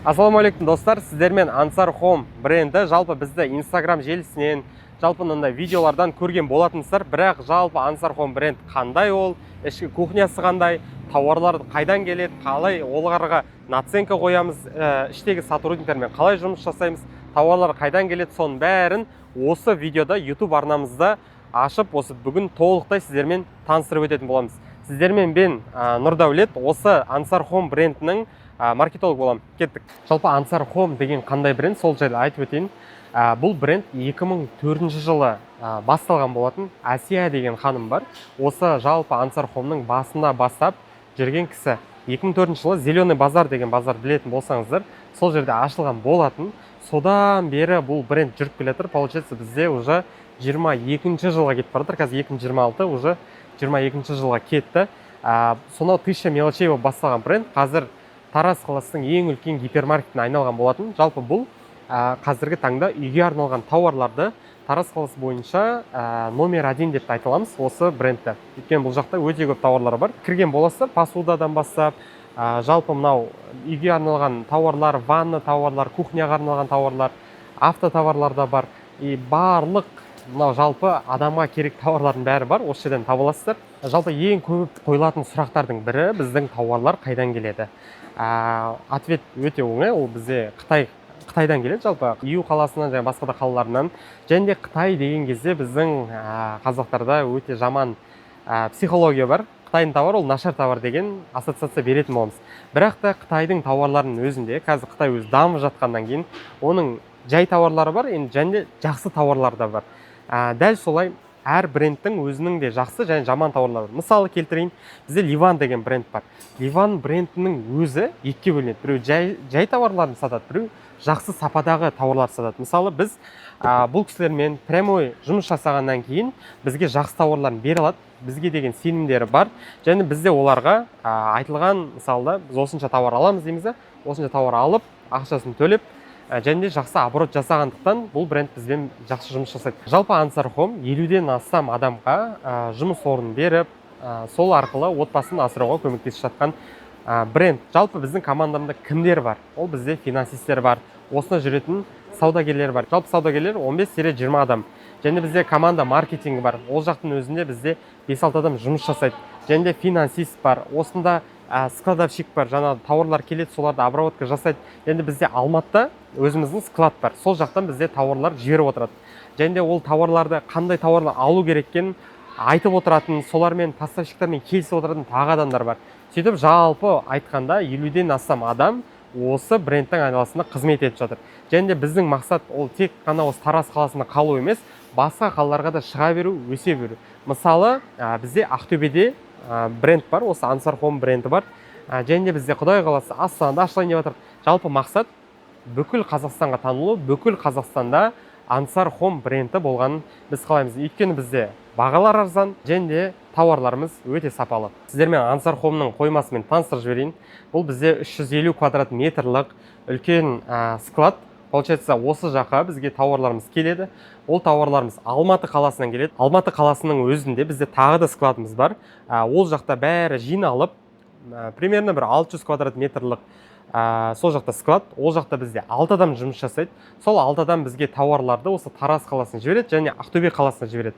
Ассалаумағалейкум достар, сіздермен Ансар Home бренді жалпы бізді Instagram желісінен, жалпы мынандай видеолардан көрген болатынсыздар, бірақ жалпы Ансар Home бренд қандай ол, ішкі кухнясы қандай, тауарлар қайдан келеді, қалай оларға наценка қоямыз, іштегі сотрудниктармен қалай жұмыс жасаймыз, тауарлар қайдан келеді, соның бәрін осы видеода YouTube арнамызда ашып, осы бүгін толықтай сіздермен таныстырып өтетін боламыз. Сіздермен мен Нұрдәулет, осы Ансар Home брендінің маркетолог болам. Кеттік. Жалпы Ансар Home деген қандай бренд, сол жайлы айтып өтейін. Бұл бренд 2004 жылы басталған болатын. Әсия деген ханым бар. Осы жалпы Ансар Home'ның басында бастап жүрген кісі. 2004 жылы Зеленый базар деген базар білетін болсаңыздар, сол жерде ашылған болатын. Содан бері бұл бренд жүріп келе жатыр. Получается, бізде уже 22 жылға кетіп бара жатыр. Қазір 2026 уже 22 жылға кетті. Сонау 1000 мелочей болып басталған бренд қазір Тараз қаласының ең үлкен гипермаркетіне айналған болатын. Жалпы бұл қазіргі таңда үйге арналған тауарларды Тараз қаласы бойынша номер 1 деп айта аламыз осы брендті. Өйткені бұл жақта өте көп тауарлар бар. Кірген боласыздар, посудадан бастап, жалпы мынау үйге арналған тауарлар, ванна тауарлар, кухняға арналған тауарлар, автотоварлар да бар. И барлық мынау жалпы адамға керек тауарлардың бәрі бар, осы жерден таба аласыздар. Жалпы ең көп қойылатын сұрақтардың бірі біздің тауарлар қайдан келеді? Ответ өте оңай, ол бізде Қытайдан келеді, жалпы Иу қаласынан және басқа да қалаларынан. Және де Қытай деген кезде біздің қазақтарда өте жаман психология бар. Қытайдың товары ол нашар товар деген ассоциация беретін боламыз. Бірақ та Қытайдың тауарларының өзінде, қазір Қытай өзі дамып жатқаннан кейін, оның жай тауарлары бар, және де жақсы тауарлар да бар. Дәл солай әр брендтің өзінің де жақсы және жаман тауарлары бар. Мысалы келтірейін, бізде Ливан деген бренд бар. Ливан брендінің өзі екіге бөлінеді. Біреу жай тауарларын сатады, біреу жақсы сападағы тауарлар сатады. Мысалы біз бұл кісілермен прямой жұмыс жасағаннан кейін бізге жақсы тауарларын бере алады, бізге деген сенімдері бар. Және бізде оларға айтылған, мысалы біз осынша тауар аламыз дейміз, осынша тауар алып, ақшасын төлеп, және де жақсы оборот жасағандықтан бұл бренд бізбен жақсы жұмыс жасайды. Жалпы Ансар Home 50-ден астам адамға жұмыс орнын беріп, сол арқылы отбасын асырауға көмектесіп жатқан бренд. Жалпы біздің командамда кімдер бар? Ол бізде финансистер бар, осында жүретін саудагерлер бар. Жалпы саудагерлер 15-20 адам. Және бізде команда маркетингі бар. Ол жақтың өзінде бізде 5-6 адам жұмыс жасайды. Және де финансист бар. Осында складовщик бар. Жаңа тауарлар келеді, соларды обработка жасайды. Және бізде Алматыда өзіміздің склад бар. Сол жақтан бізде тауарлар жіберіп отырады. Және де ол тауарларды қандай тауарлар алу кереккен айтып отыратын, солармен поставщиктармен келісіп отыратын тағы адамдар бар. Сөйтіп жалпы айтқанда 50-ден астам адам осы брендтің айналасында қызмет етіп жатыр. Және де біздің мақсат ол тек қана осы Тараз қаласында қалу емес, басқа қалаларға да шыға беру, өсе беру. Мысалы, бізде Ақтөбеде бренд бар, осы Ансар Home бренді бар. Және де бізде Құдай қаласа Астанада ашылайын деп жатыр. Жалпы мақсат бүкіл Қазақстанға танылу, бүкіл Қазақстанда Ансар Home бренді болғанын біз қалаймыз. Өйткені бізде бағалар арзан, және де тауарларымыз өте сапалы. Сіздермен Ансар Home'ның қоймасымен таныстырып жіберейін. Бұл бізде 350 квадрат метрлік үлкен склад. Получается, осы жаққа бізге тауарларымыз келеді. Ол тауарларымыз Алматы қаласынан келеді. Алматы қаласының өзінде бізде тағы да складымыз бар. Ол жақта бәрі жиналып, примерно бір 600 квадрат метрлік сол жақта склад. Ол жақта бізде 6 адам жұмыс жасайды. Сол 6 адам бізге тауарларды осы Тараз қаласына жібереді және Ақтөбе қаласына жібереді.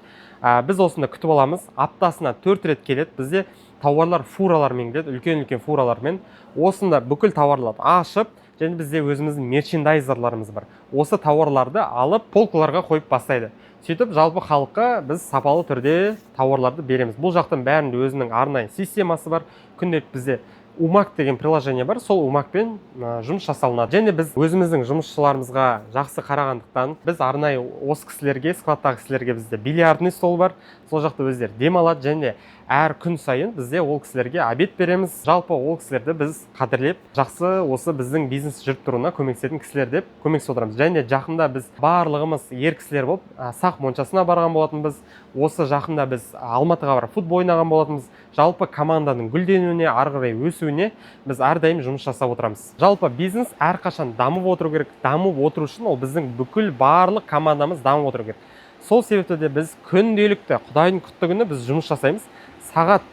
Біз осында күтіп аламыз. Аптасына 4 рет келеді. Бізде тауарлар фуралармен келеді, үлкен-үлкен фуралармен. Осында бүкіл тауарларды ашып, және бізде өзіміздің мерчендайзерларымыз бар. Осы тауарларды алып полкаларға қойып бастайды. Сөйтіп жалпы халыққа біз сапалы түрде тауарларды береміз. Бұл жақтың бәрінде өзінің арнайы системасы бар. Күнделікті бізде Умак деген приложение бар, сол Умакпен жұмыс жасалынады. Және біз өзіміздің жұмысшыларымызға жақсы қарағандықтан, біз арнайы осы кісілерге, складтағы кісілерге бізде бильярдный стол бар. Сол жақта өздері демалады, және әр күн сайын бізде ол кісілерге обед береміз. Жалпы ол кісілерді біз қадірлеп, жақсы осы біздің бизнес жүріп тұруына көмектесетін кісілер деп көмектесіп отырамыз. Және жақында біз барлығымыз ер кісілер болып Сақ Моншасына барған болатынбыз. Осы жақында біз Алматыға барып футбол ойнаған болатынбыз. Жалпы команданың гүлденуіне, ары қарай өсуіне біз әрдайым жұмыс жасап отырамыз. Жалпы бизнес әрқашан дамып отыру керек. Дамып отыру үшін ол біздің бүкіл барлық командамыз дамып отыру керек. Сол себепті де біз күнделікті Құдайдың құтты күні біз жұмыс жасаймыз. Сағат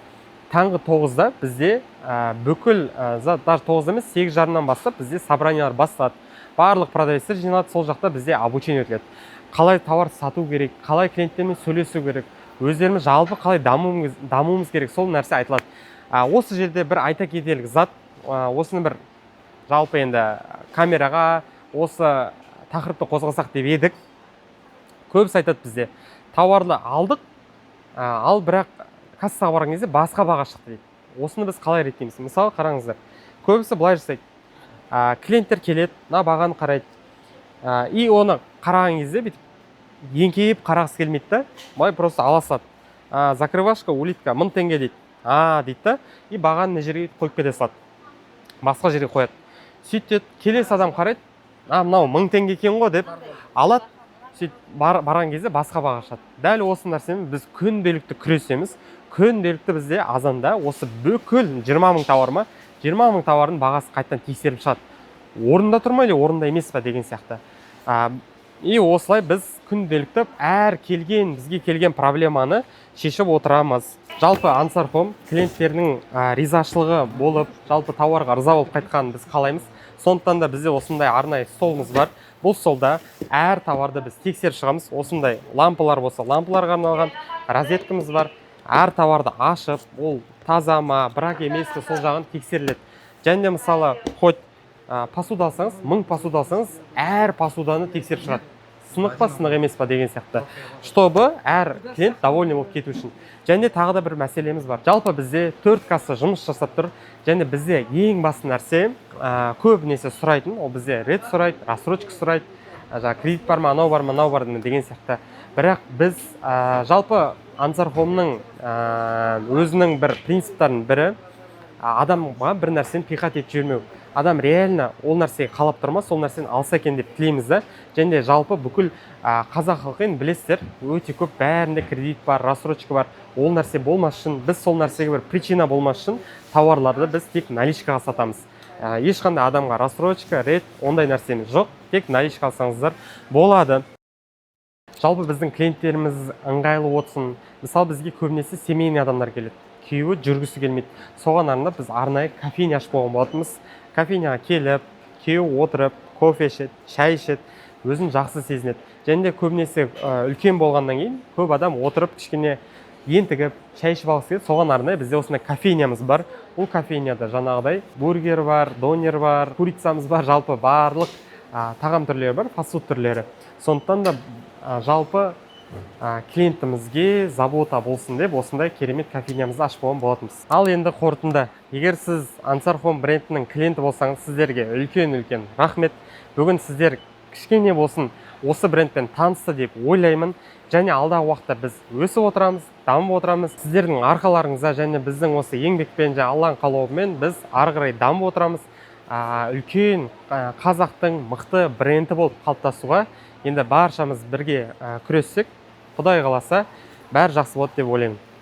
таңғы 9-да бізде бүкіл даже 9 емес 8:30-нан бастап бізде собраниялар басталады. Барлық продавецтер жиналады, сол жақта бізде обучение өтіледі. Қалай товар сату керек, қалай клиенттермен сөйлесу керек, өздеріміз жалпы қалай дамуымыз керек, сол нәрсе айтылады. Осы жерде бір айта кетерлік зат, осыны бір жалпы енді камераға осы тақырыпты қозғасақ деп едік. Көбісі айтады бізде, тауарды алдық, ал бірақ кассаға барған кезде басқа баға шықты дейді. Осыны біз қалай реттейміз? Мысалы, қараңыздар, көбісі былай жасайды. Клиенттер келеді, мына бағаны қарайды. И оны қараған кезде бүйтіп еңкейіп қарағысы келмейді да, былай просто ала салады. Закрывашка, улитка 1000 теңге дейді. Дейді да, и бағаны мына жерге қойып кете салады. Басқа жерге қояды. Сөйтеді, келесі адам қарайды, мынау 1000 теңге екен ғой деп алады. Сөйтіп барған кезде басқа баға ашады. Дәл осы нәрсемен біз күнделікті күресеміз. Күнделікті бізде азанда осы бүкіл 20 000 тауар ма, 20 000 тауардың бағасы қайттан тексеріп шығады. Орында тұрмайды, орында емес па деген сияқты. И осылай біз күнделікті бізге келген проблеманы шешіп отырамыз. Жалпы Ансар Home клиенттерінің ризашылығы болып, жалпы тауарға риза болып қайтқанын біз қалаймыз. Сондықтан да бізде осындай арнайы столымыз бар. Бұл столда әр тауарды біз тексеріп шығамыз. Осындай лампалар болса, лампаларға арналған розеткамыз бар. Әр тауарды ашып, ол таза ма, бірақ емес пе, сол жағын тексеріледі. Және мысалы, хоть посуда алсаңыз, 1000 посуда алсаңыз, әр посуданы тексеріп шығады. Сынық па, сынық емес па деген сияқты. Чтобы әр клиент довольны болып кету үшін. Және тағы да бір мәселеміз бар. Жалпы бізде 4 касса жұмыс жасап тұр. Және бізде ең басты нәрсе көбінесе сұрайтын, ол бізде рет сұрайды, рассрочка сұрайды, кредит бар ма, анау бар ма, мынау бар деген сияқты. Бірақ біз жалпы Ансар Home'ның өзінің бір принциптарының бірі адамға бір нәрсені пихать етіп жібермеу. Адам реально ол нәрсеге қалап тұрма, сол нәрсені алса екен деп тілейміз да. Және жалпы бүкіл қазақ халқын білесіздер, өте көп бәрінде кредит бар, рассрочка бар. Ол нәрсе болмас үшін, біз сол нәрсеге бір причина болмас үшін тауарларды біз тек наличкаға сатамыз. Ешқандай адамға рассрочка, рет, ондай нәрсеміз жоқ. Тек наличка алсаңыздар болады. Жалпы біздің клиенттеріміз ыңғайлы отсын. Мысалы, бізге көбінесе семейный адамдар келеді. Күйеуі жүргісі келмейді. Соған арнап біз арнайы кофейня ашып қойған болатынбыз. Кофейняға келіп, күйеуі отырып, кофе ішеді, шай ішеді, өзін жақсы сезінеді. Және де көбінесе үлкен болғаннан кейін көп адам отырып кішкене ентігіп, шай ішіп алғысы келеді. Соған арнайы бізде осындай кофейнямыз бар. Бұл кофейняда жаңағыдай бургер бар, донер бар, курицамыз бар, жалпы барлық тағам түрлері бар, фастфуд түрлері. Сондықтан да жалпы клиентімізге забота болсын деп осындай керемет кофейнямызды ашып қойған болатынбыз. Ал енді қорытынды. Егер сіз Ансар Home брендінің клиенті болсаңыз, сіздерге үлкен рахмет. Бүгін сіздер кішкене болсын осы брендпен танысты деп ойлаймын. Және алдағы уақытта біз өсіп отырамыз, дамып отырамыз. Сіздердің арқаларыңызда және біздің осы еңбекпен және Алланың қалауымен біз ары қарай дамып отырамыз. Үлкен қазақтың мықты бренді болып қалыптасуға енді баршамыз бірге күрессек, Құдай қаласа, бәрі жақсы болады деп ойлаймын.